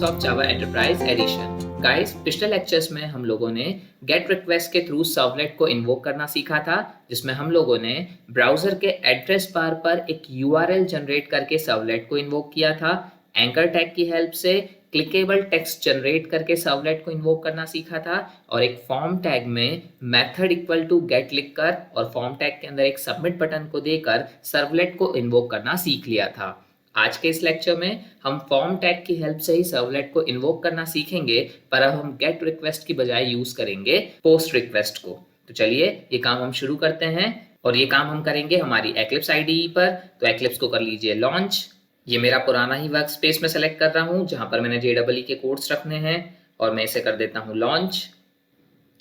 Microsoft जावा enterprise edition. Guys, पिछले lectures में हम लोगों ने गेट रिक्वेस्ट के थ्रू सर्वलेट को इन्वोक करना सीखा था, जिसमें हम लोगों ने ब्राउजर के एड्रेस बार पर एक यूआरएल जनरेट करके सर्वलेट को इन्वोक किया था। एंकर टैग की हेल्प से क्लिकेबल टेक्स्ट जनरेट करके सर्वलेट को इन्वोक करना सीखा था, और एक फॉर्म टैग में मेथड इक्वल टू गेट लिखकर और फॉर्म टैग के अंदर एक सबमिट बटन को देकर सर्वलेट को इन्वोक करना सीख लिया था। आज के इस लेक्चर में हम फॉर्म टैग की हेल्प से ही सर्वलेट को इन्वोक करना सीखेंगे, पर अब हम गेट रिक्वेस्ट की बजाय यूज करेंगे पोस्ट रिक्वेस्ट को। तो चलिए ये काम हम शुरू करते हैं, और ये काम हम करेंगे हमारी एक्लिप्स आईडीई पर। तो एक्लिप्स को कर लीजिए लॉन्च। ये मेरा पुराना ही वर्क स्पेस में सेलेक्ट कर रहा हूँ, जहां पर मैंने JEE के कोड्स रखने हैं, और मैं इसे कर देता हूँ लॉन्च।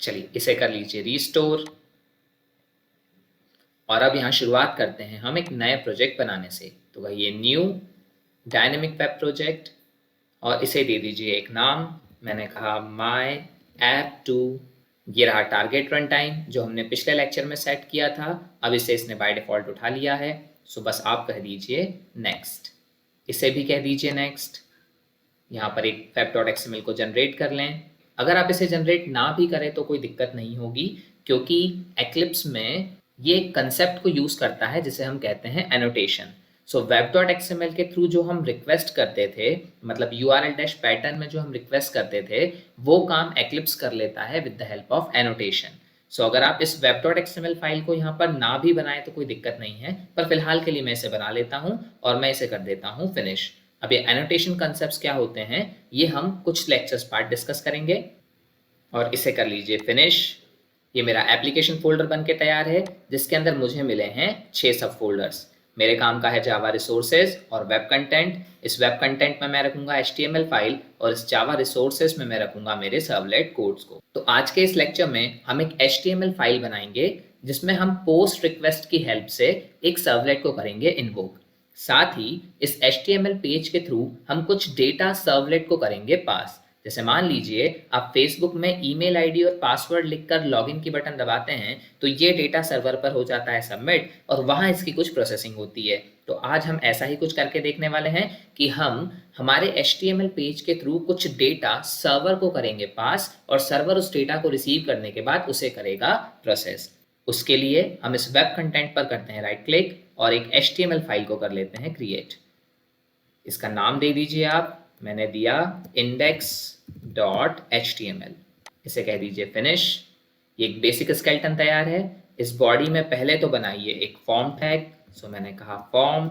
चलिए इसे कर लीजिए रीस्टोर। और अब यहाँ शुरुआत करते हैं हम एक नए प्रोजेक्ट बनाने से। तो वही ये न्यू डायनेमिक वेब प्रोजेक्ट, और इसे दे दीजिए एक नाम। मैंने कहा माई ऐप 2। ये रहा टारगेट रन टाइम जो हमने पिछले लेक्चर में सेट किया था। अब इसे इसने बाय डिफॉल्ट उठा लिया है, सो बस आप कह दीजिए नेक्स्ट। इसे भी कह दीजिए नेक्स्ट। यहाँ पर एक web.xml को जनरेट कर लें। अगर आप इसे जनरेट ना भी करें तो कोई दिक्कत नहीं होगी, क्योंकि एक्लिप्स में ये कंसेप्ट को यूज करता है जिसे हम कहते हैं एनोटेशन। सो web.xml के थ्रू जो हम रिक्वेस्ट करते थे, मतलब URL- पैटर्न में जो हम रिक्वेस्ट करते थे, वो काम एक्लिप्स कर लेता है with the help of annotation. So अगर आप इस web.xml फाइल को यहाँ पर ना भी बनाएं तो कोई दिक्कत नहीं है, पर फिलहाल के लिए मैं इसे बना लेता हूँ और मैं इसे कर देता हूँ फिनिश। अब ये एनोटेशन कंसेप्ट्स क्या होते हैं, ये हम कुछ लेक्चर्स पार्ट डिस्कस करेंगे। और इसे कर लीजिए फिनिश। ये मेरा एप्लीकेशन फोल्डर बन के तैयार है, जिसके अंदर मुझे मिले हैं 6 सब फोल्डर्स। मेरे काम का है जावा रिसोर्सेज और वेब कंटेंट। इस वेब कंटेंट में मैं रखूंगा HTML फाइल, और इस जावा रिसोर्सेज में मैं रखूंगा मेरे सर्वलेट कोड्स को। तो आज के इस लेक्चर में हम एक HTML फाइल बनाएंगे, जिसमें हम पोस्ट रिक्वेस्ट की हेल्प से एक सर्वलेट को करेंगे इन्वोक। साथ ही इस HTML पेज के थ्रू हम कुछ डेटा सर्वलेट को करेंगे पास। जैसे मान लीजिए आप फेसबुक में ईमेल आईडी और पासवर्ड लिखकर लॉगिन की बटन दबाते हैं, तो ये डेटा सर्वर पर हो जाता है सबमिट, और वहां इसकी कुछ प्रोसेसिंग होती है। तो आज हम ऐसा ही कुछ करके देखने वाले हैं कि हम हमारे HTML पेज के थ्रू कुछ डेटा सर्वर को करेंगे पास, और सर्वर उस डेटा को रिसीव करने के बाद उसे करेगा प्रोसेस। उसके लिए हम इस वेब कंटेंट पर करते हैं राइट क्लिक, और एक HTML फाइल को कर लेते हैं क्रिएट। इसका नाम दे दीजिए आप। मैंने दिया index.html। इसे कह दीजिए फिनिश। ये एक बेसिक स्केलेटन तैयार है। इस बॉडी में पहले तो बनाइए एक फॉर्म टैग। सो मैंने कहा फॉर्म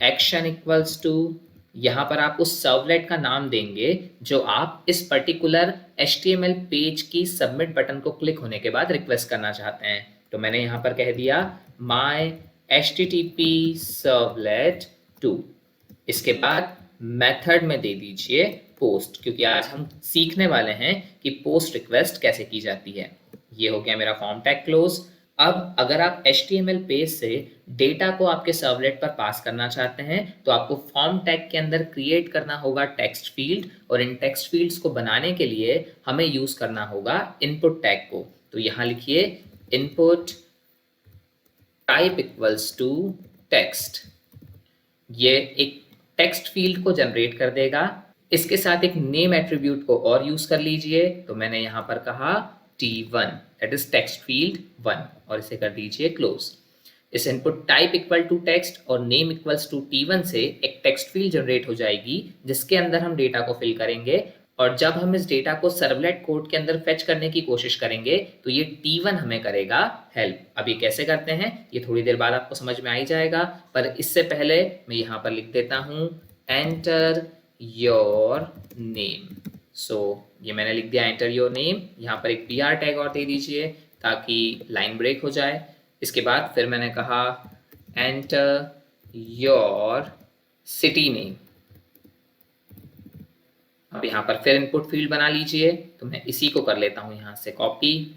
एक्शन इक्वल्स टू, यहाँ पर आप उस सर्वलेट का नाम देंगे जो आप इस पर्टिकुलर HTML पेज की सबमिट बटन को क्लिक होने के बाद रिक्वेस्ट करना चाहते हैं। तो मैंने यहाँ पर कह दिया my http servlet 2। इसके बाद मेथड में दे दीजिए पोस्ट, क्योंकि आज हम सीखने वाले हैं कि पोस्ट रिक्वेस्ट कैसे की जाती है। ये हो गया मेरा फॉर्म टैग क्लोज। अब अगर आप HTML पेज से डेटा को आपके सर्वलेट पर पास करना चाहते हैं, तो आपको फॉर्म टैग के अंदर क्रिएट करना होगा टेक्स्ट फील्ड, और इन टेक्स्ट फील्ड्स को बनाने के लिए हमें यूज करना होगा इनपुट टैग को। तो यहाँ लिखिए input type equals to text. ये एक टेक्स्ट फील्ड को जनरेट कर देगा। इसके साथ एक नेम एट्रीब्यूट को और यूज कर लीजिए। तो मैंने यहां पर कहा T1, that is text field 1, और इसे कर दीजिए क्लोज। इस input type equal to text और नेम इक्वल्स टू T1 से एक टेक्स्ट फील्ड जनरेट हो जाएगी, जिसके अंदर हम डेटा को फिल करेंगे। और जब हम इस डेटा को सर्वलेट कोड के अंदर फेच करने की कोशिश करेंगे, तो ये T1 हमें करेगा हेल्प। अब ये कैसे करते हैं ये थोड़ी देर बाद आपको समझ में आ ही जाएगा, पर इससे पहले मैं यहाँ पर लिख देता हूँ एंटर योर नेम। सो ये मैंने लिख दिया एंटर योर नेम। यहाँ पर एक PR टैग और दे दीजिए ताकि लाइन ब्रेक हो जाए। इसके बाद फिर मैंने कहा एंटर योर सिटी नेम। अब यहाँ पर फिर इनपुट फील्ड बना लीजिए। तो मैं इसी को कर लेता हूँ यहाँ से कॉपी।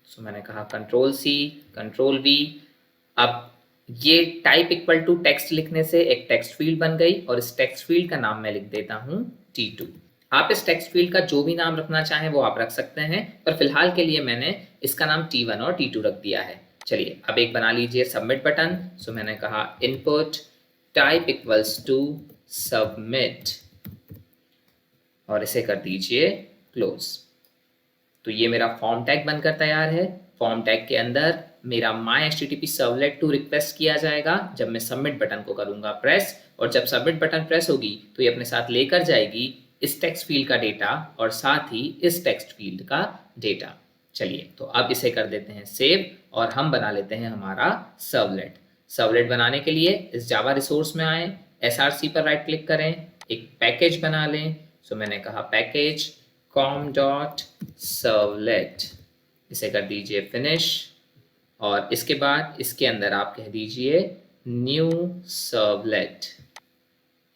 सो मैंने कहा Ctrl+C Ctrl+V। अब ये टाइप इक्वल टू टेक्स्ट लिखने से एक टेक्स्ट फील्ड बन गई, और इस टेक्स्ट फील्ड का नाम मैं लिख देता हूँ T2। आप इस टेक्स्ट फील्ड का जो भी नाम रखना चाहें वो आप रख सकते हैं, पर फिलहाल के लिए मैंने इसका नाम T1 और T2 रख दिया है। चलिए अब एक बना लीजिए सबमिट बटन। सो मैंने कहा input type equals to submit, और इसे कर दीजिए क्लोज। तो ये मेरा फॉर्म टैग बनकर तैयार है। फॉर्म टैग के अंदर मेरा माई HTTP सर्वलेट टू रिक्वेस्ट किया जाएगा जब मैं सबमिट बटन को करूंगा प्रेस, और जब सबमिट बटन प्रेस होगी तो ये अपने साथ लेकर जाएगी इस टेक्स्ट फील्ड का डेटा और साथ ही इस टेक्स्ट फील्ड का डेटा। चलिए तो अब इसे कर देते हैं सेव और हम बना लेते हैं हमारा सर्वलेट। सर्वलेट बनाने के लिए इस जावा रिसोर्स में आए, SRC पर राइट क्लिक करें, एक पैकेज बना लें। सो मैंने कहा पैकेज com.servlet, इसे कर दीजिए फिनिश और इसके बाद इसके अंदर आप कह दीजिए न्यू सर्वलेट।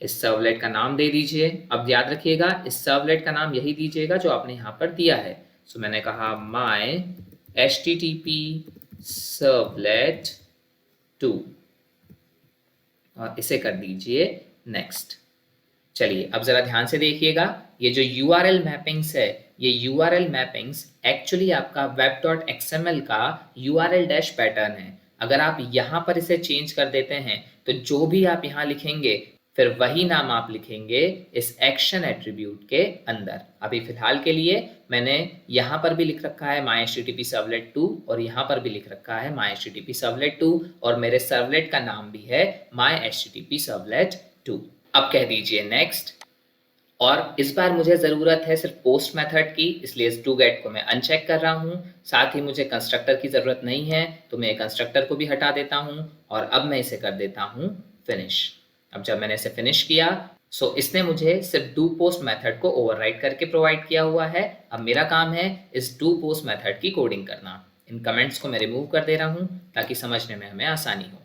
इस सर्वलेट का नाम दे दीजिए। अब याद रखिएगा इस सर्वलेट का नाम यही दीजिएगा जो आपने यहाँ पर दिया है। सो मैंने कहा my HTTP सर्वलेट 2 और इसे कर दीजिए नेक्स्ट। चलिए अब जरा ध्यान से देखिएगा, ये जो URL मैपिंग्स है, ये URL मैपिंग्स एक्चुअली आपका web.xml का URL डैश पैटर्न है। अगर आप यहाँ पर इसे चेंज कर देते हैं तो जो भी आप यहाँ लिखेंगे फिर वही नाम आप लिखेंगे इस एक्शन एट्रीब्यूट के अंदर। अभी फिलहाल के लिए मैंने यहाँ पर भी लिख रखा है my HTTP सर्वलेट 2 और यहाँ पर भी लिख रखा है my HTTP सर्वलेट 2 और मेरे सर्वलेट का नाम भी है my HTTP सर्वलेट 2। अब कह दीजिए नेक्स्ट, और इस बार मुझे ज़रूरत है सिर्फ पोस्ट मेथड की, इसलिए इस डू गेट को मैं अनचेक कर रहा हूँ। साथ ही मुझे कंस्ट्रक्टर की ज़रूरत नहीं है तो मैं कंस्ट्रक्टर को भी हटा देता हूँ और अब मैं इसे कर देता हूँ फिनिश। अब जब मैंने इसे फिनिश किया सो इसने मुझे सिर्फ डू पोस्ट मेथड को ओवरराइड करके प्रोवाइड किया हुआ है। अब मेरा काम है इस डू पोस्ट मेथड की कोडिंग करना। इन कमेंट्स को मैं रिमूव कर दे रहा हूँ ताकि समझने में हमें आसानी हो।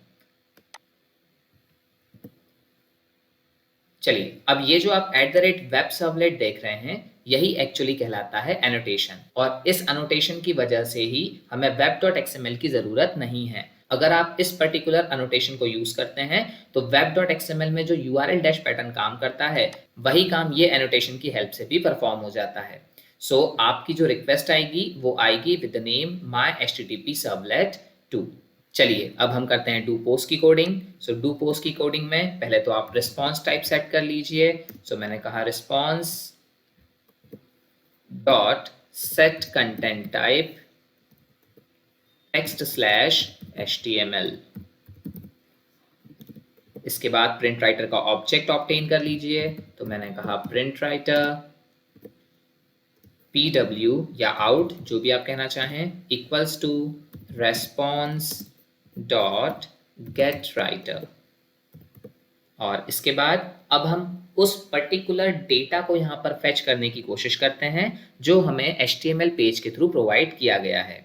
चलिए अब ये जो आप @web सर्वलेट देख रहे हैं यही एक्चुअली कहलाता है एनोटेशन, और इस एनोटेशन की वजह से ही हमें web.xml की ज़रूरत नहीं है। अगर आप इस पर्टिकुलर एनोटेशन को यूज़ करते हैं तो web.xml में जो URL डैश पैटर्न काम करता है वही काम ये एनोटेशन की हेल्प से भी परफॉर्म हो जाता है। सो आपकी जो रिक्वेस्ट आएगी वो आएगी with the name my HTTP servlet 2। चलिए अब हम करते हैं डू पोस्ट की कोडिंग। सो डू पोस्ट की कोडिंग में पहले तो आप रिस्पॉन्स टाइप सेट कर लीजिए। सो मैंने कहा response dot set content type text slash HTML। इसके बाद प्रिंट राइटर का ऑब्जेक्ट ऑब्टेन कर लीजिए। तो मैंने कहा प्रिंट राइटर PW या आउट जो भी आप कहना चाहें equals to response dot get writer, और इसके बाद अब हम उस पर्टिकुलर डेटा को यहाँ पर फेच करने की कोशिश करते हैं जो हमें HTML पेज के थ्रू प्रोवाइड किया गया है।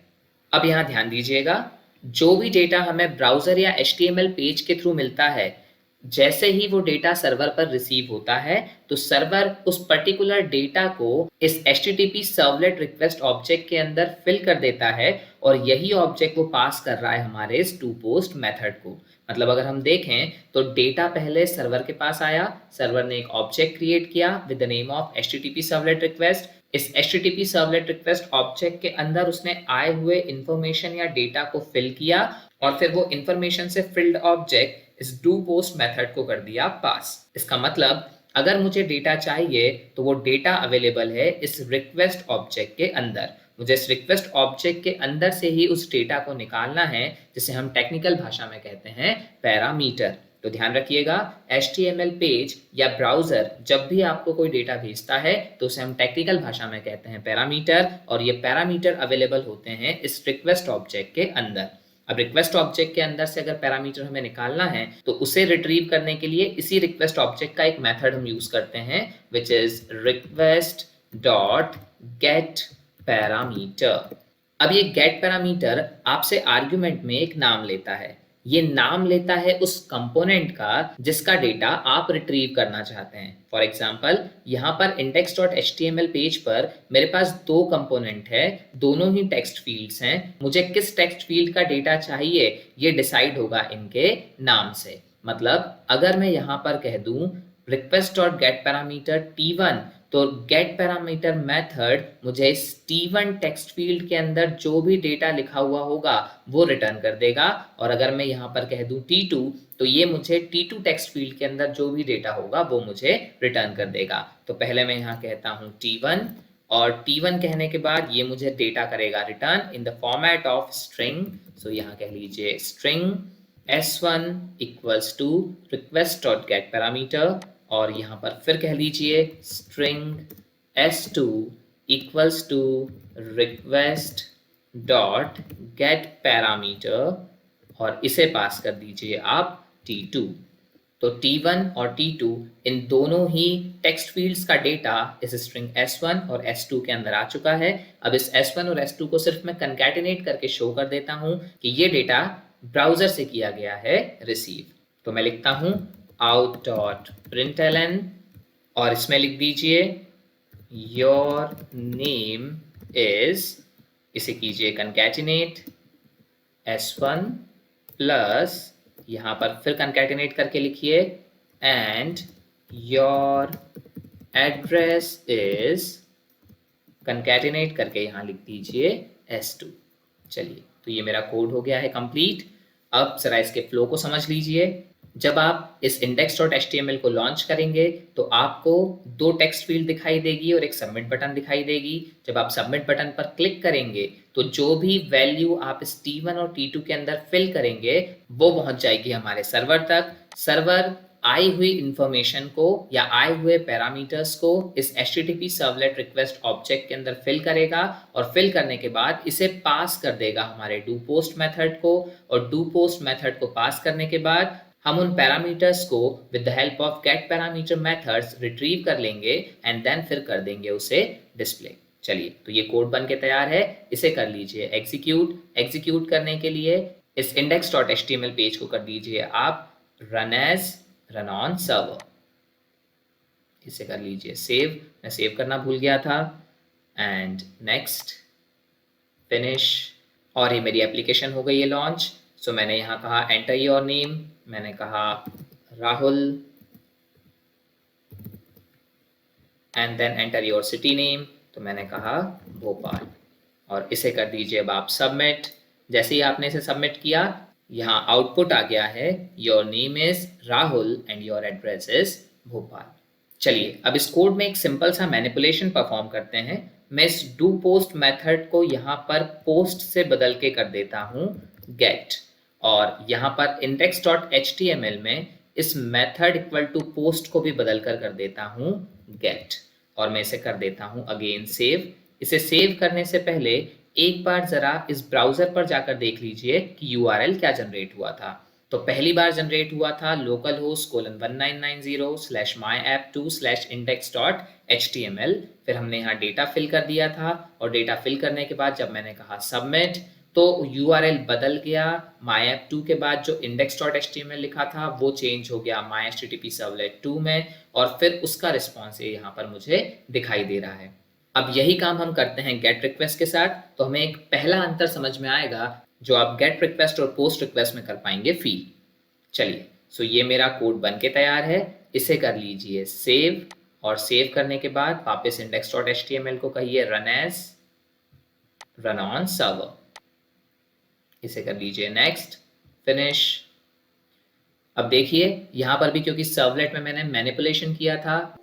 अब यहाँ ध्यान दीजिएगा, जो भी डेटा हमें ब्राउजर या HTML पेज के थ्रू मिलता है, जैसे ही वो डेटा सर्वर पर रिसीव होता है तो सर्वर उस पर्टिकुलर डेटा को इस HTTP सर्वलेट रिक्वेस्ट ऑब्जेक्ट के अंदर फिल कर देता है और यही ऑब्जेक्ट वो पास कर रहा है हमारे इस टू पोस्ट मेथड को। मतलब अगर हम देखें तो डेटा पहले सर्वर के पास आया, सर्वर ने एक ऑब्जेक्ट क्रिएट किया with the name of HTTP servlet request. इस HTTP सर्वलेट रिक्वेस्ट ऑब्जेक्ट के अंदर उसने आए हुए इंफॉर्मेशन या डेटा को फिल किया और फिर वो इंफॉर्मेशन से फिल्ड ऑब्जेक्ट इस डू पोस्ट मेथड को कर दिया पास। इसका मतलब अगर मुझे डेटा चाहिए तो वो डेटा अवेलेबल है इस रिक्वेस्ट ऑब्जेक्ट के अंदर। मुझे इस रिक्वेस्ट ऑब्जेक्ट के अंदर से ही उस डेटा को निकालना है, जिसे हम टेक्निकल भाषा में कहते हैं पैरामीटर। तो ध्यान रखिएगा, HTML पेज या ब्राउजर जब भी आपको कोई डेटा भेजता है तो उसे हम टेक्निकल भाषा में कहते हैं पैरामीटर, और ये पैरामीटर अवेलेबल होते हैं इस रिक्वेस्ट ऑब्जेक्ट के अंदर। अब रिक्वेस्ट ऑब्जेक्ट के अंदर से अगर पैरामीटर हमें निकालना है तो उसे रिट्रीव करने के लिए इसी रिक्वेस्ट ऑब्जेक्ट का एक मेथड हम यूज करते हैं which is request dot get parameter. अब ये गेट पैरामीटर आपसे आर्ग्यूमेंट में एक नाम लेता है। ये नाम लेता है उस कंपोनेंट का जिसका डेटा आप रिट्रीव करना चाहते हैं। फॉर एग्जाम्पल यहाँ पर index.html पेज पर मेरे पास दो कंपोनेंट है, दोनों ही टेक्स्ट फील्ड्स हैं। मुझे किस टेक्स्ट फील्ड का डेटा चाहिए ये डिसाइड होगा इनके नाम से। मतलब अगर मैं यहाँ पर कह दूं request.getParameter T1 तो गेट पैरामीटर मेथड मुझे इस T1 टेक्स्ट फील्ड के अंदर जो भी डेटा लिखा हुआ होगा वो रिटर्न कर देगा, और अगर मैं यहाँ पर कह दूं T2 तो ये मुझे T2 टेक्स्ट फील्ड के अंदर जो भी डेटा होगा वो मुझे रिटर्न कर देगा। तो पहले मैं यहाँ कहता हूँ T1, और T1 कहने के बाद ये मुझे डेटा करेगा return in the format of string. So यहाँ कह लीजिए string S1 equals to request dot get parameter, और यहाँ पर फिर कह लीजिए string S2 equals to request dot get parameter, और इसे पास कर दीजिए आप T2। तो T1 और T2 इन दोनों ही टेक्स्ट फील्ड्स का डेटा इस स्ट्रिंग S1 और S2 के अंदर आ चुका है। अब इस S1 और S2 को सिर्फ मैं कंकैटिनेट करके शो कर देता हूं कि ये डेटा ब्राउजर से किया गया है रिसीव। तो मैं लिखता हूं out.println, और इसमें लिख दीजिए your name is, इसे कीजिए कंकैटिनेट S1 प्लस, यहाँ पर फिर कंकैटिनेट करके लिखिए and your address is, concatenate करके यहाँ लिख दीजिए S2। चलिए, तो ये मेरा कोड हो गया है कंप्लीट। अब जरा इसके फ्लो को समझ लीजिए। जब आप इस index.html को लॉन्च करेंगे तो आपको दो टेक्स्ट फील्ड दिखाई देगी और एक सबमिट बटन दिखाई देगी। जब आप सबमिट बटन पर क्लिक करेंगे तो जो भी वैल्यू आप इस T1 और T2 के अंदर फिल करेंगे वो पहुंच जाएगी हमारे सर्वर तक। सर्वर आई हुई इंफॉर्मेशन को या आए हुए पैरामीटर्स को इस HTTP सर्वलेट रिक्वेस्ट ऑब्जेक्ट के अंदर फिल करेगा, और फिल करने के बाद इसे पास कर देगा हमारे डू पोस्ट मेथड को, और डू पोस्ट मेथड को पास करने के बाद हम उन पैरामीटर्स को with the help of get parameter methods retrieve कर लेंगे एंड देन फिर कर देंगे उसे डिस्प्ले। चलिए, तो ये कोड बन के तैयार है, इसे कर लीजिए एग्जीक्यूट। एग्जीक्यूट करने के लिए इस index.html पेज को कर दीजिए आप run as run on server, इसे कर लीजिए सेव, मैं सेव करना भूल गया था, एंड नेक्स्ट फिनिश, और ये मेरी एप्लीकेशन हो गई है लॉन्च। सो मैंने यहाँ कहा एंटर योर नेम, मैंने कहा Rahul, and then enter your city name, तो मैंने कहा भोपाल, और इसे कर दीजिए अब आप सबमिट। जैसे ही आपने इसे सबमिट किया, यहाँ आउटपुट आ गया है your name is Rahul and your address is Bhopal. चलिए, अब इस कोड में एक सिंपल सा मैनिपुलेशन परफॉर्म करते हैं। मैं इस डू पोस्ट मेथड को यहाँ पर पोस्ट से बदल के कर देता हूँ गेट, और यहाँ पर index.html में इस मेथड इक्वल टू पोस्ट को भी बदल कर देता हूँ गेट, और मैं इसे कर देता हूँ अगेन सेव। इसे सेव करने से पहले एक बार जरा इस ब्राउजर पर जाकर देख लीजिए कि URL क्या जनरेट हुआ था। तो पहली बार जनरेट हुआ था localhost:1990/myapp2/index.html, फिर हमने यहाँ डेटा फिल कर दिया था, और डेटा फिल करने के बाद जब मैंने कहा सबमिट तो URL बदल गया। myapp2 के बाद जो index.html लिखा था वो चेंज हो गया myhttp servlet 2 में, और फिर उसका रिस्पॉन्स यहाँ पर मुझे दिखाई दे रहा है। अब यही काम हम करते हैं गेट रिक्वेस्ट के साथ, तो हमें एक पहला अंतर समझ में आएगा जो आप गेट रिक्वेस्ट और पोस्ट रिक्वेस्ट में कर पाएंगे फील्ड। चलिए, सो ये मेरा कोड बन के तैयार है, इसे कर लीजिए सेव, और सेव करने के बाद वापस index.html को कहिए run as run on server, इसे कर लीजिए नेक्स्ट फिनिश। अब देखिए यहाँ पर भी क्योंकि सर्वलेट में मैंने मैनिपुलेशन किया था,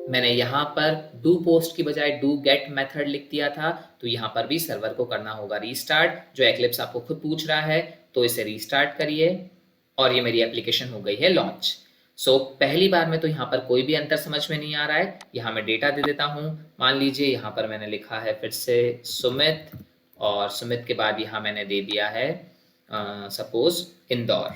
मैंने यहाँ पर डू पोस्ट की बजाय डू गेट मेथड लिख दिया था, तो यहाँ पर भी सर्वर को करना होगा रीस्टार्ट, जो एक्लिप्स आपको खुद पूछ रहा है, तो इसे रीस्टार्ट करिए, और ये मेरी एप्लीकेशन हो गई है लॉन्च। सो पहली बार में तो यहाँ पर कोई भी अंतर समझ में नहीं आ रहा है। यहाँ मैं डेटा दे देता हूँ, मान लीजिए यहाँ पर मैंने लिखा है फिर से सुमित, और सुमित के बाद यहाँ मैंने दे दिया है सपोज इंदौर,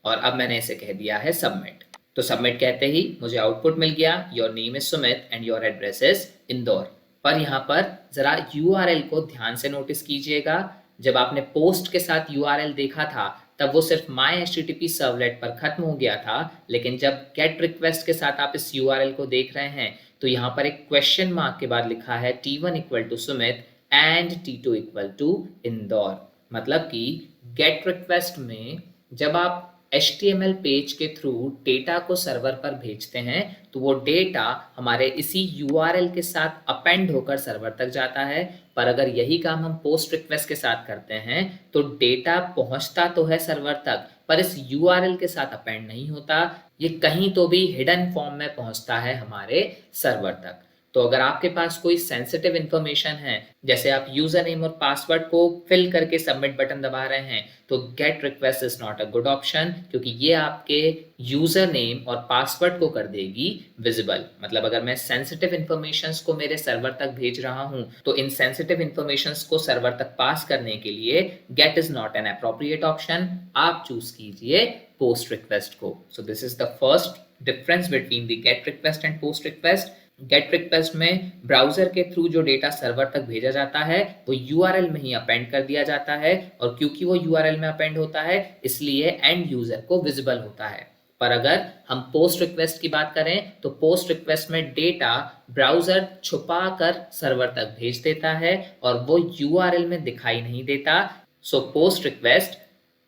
और अब मैंने इसे कह दिया है सबमिट। तो सबमिट कहते ही मुझे आउटपुट मिल गया your name is Sumit and your address is Indore. पर यहाँ पर जरा URL को ध्यान से नोटिस कीजिएगा। जब आपने पोस्ट के साथ URL देखा था तब वो सिर्फ myHTTP सर्वलेट पर खत्म हो गया था, लेकिन जब गेट रिक्वेस्ट के साथ आप इस URL को देख रहे हैं तो यहाँ पर एक क्वेश्चन मार्क के बाद लिखा है T1 equal to Sumit and T2 equal to Indore. मतलब कि गेट रिक्वेस्ट में जब आप HTML पेज के थ्रू डेटा को सर्वर पर भेजते हैं तो वो डेटा हमारे इसी URL के साथ अपेंड होकर सर्वर तक जाता है। पर अगर यही काम हम पोस्ट रिक्वेस्ट के साथ करते हैं तो डेटा पहुंचता तो है सर्वर तक पर इस URL के साथ अपेंड नहीं होता, ये कहीं तो भी हिडन फॉर्म में पहुंचता है हमारे सर्वर तक। तो अगर आपके पास कोई सेंसिटिव इंफॉर्मेशन है, जैसे आप यूजर नेम और पासवर्ड को फिल करके सबमिट बटन दबा रहे हैं, तो gate request is not a good option, क्योंकि ये आपके यूजर नेम और पासवर्ड को कर देगी विजिबल। मतलब अगर मैं सेंसिटिव इंफॉर्मेशंस को मेरे सर्वर तक भेज रहा हूं तो इन सेंसिटिव इंफॉर्मेशंस को सर्वर तक पास करने के लिए get is not an appropriate option, आप चूज कीजिए पोस्ट रिक्वेस्ट को। So this is the first difference between the get request and post request. Get request में ब्राउजर के थ्रू जो डेटा सर्वर तक भेजा जाता है वो URL में ही अपेंड कर दिया जाता है, और क्योंकि वो URL में अपेंड होता है इसलिए एंड यूजर को विजिबल होता है। पर अगर हम पोस्ट रिक्वेस्ट की बात करें तो पोस्ट रिक्वेस्ट में डेटा ब्राउजर छुपा कर सर्वर तक भेज देता है और वो URL में दिखाई नहीं देता। So post request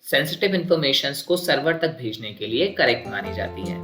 sensitive informations को सर्वर तक भेजने के लिए करेक्ट मानी जाती है।